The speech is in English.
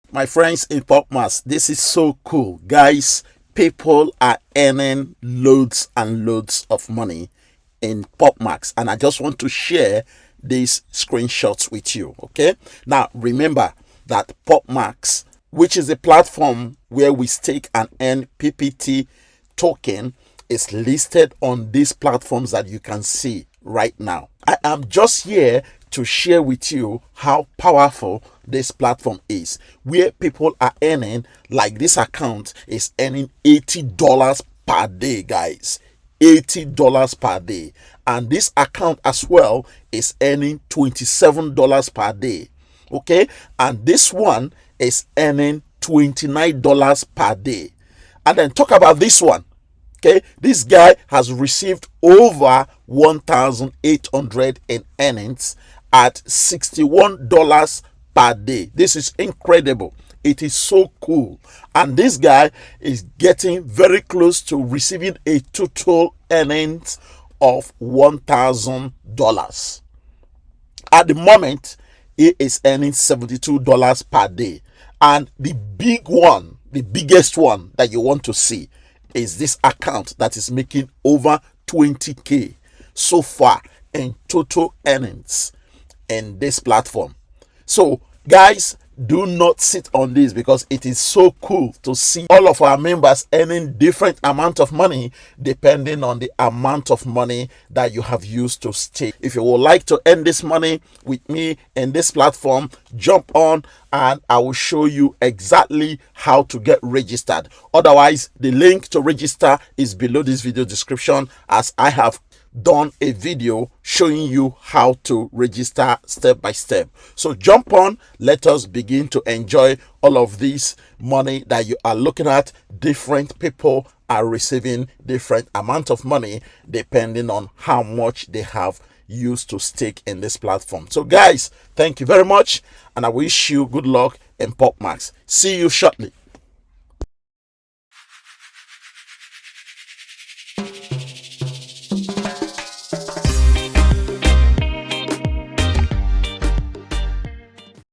My friends in PopMass, this is so cool. Guys, people are earning loads and loads of money in PopMax, and I just want to share these screenshots with you. Okay, now remember that PopMax, which is a platform where we stake and earn PPT token, is listed on these platforms that you can see right now. I am just here to share with you how powerful this platform is, where people are earning, like this account is earning $80 per day, guys. $80 per day. And this account as well is earning $27 per day. Okay, and this one is earning $29 per day. And then talk about this one. Okay, this guy has received over 1,800 in earnings at $61 per day. This is incredible. It is so cool. And this guy is getting very close to receiving a total earnings of $1,000. At the moment, he is earning $72 per day. And the big one, the biggest one that you want to see is this account that is making over 20k so far in total earnings in this platform. So guys, do not sit on this, because it is so cool to see all of our members earning different amount of money depending on the amount of money that you have used to stake. If you would like to earn this money with me in this platform, jump on and I will show you exactly how to get registered. Otherwise, the link to register is below this video description, as I have done a video showing you how to register step by step. So jump on, let us begin to enjoy all of this money that you are looking at. Different people are receiving different amount of money depending on how much they have used to stake in this platform. So guys, thank you very much, and I wish you good luck in PopMax. See you shortly.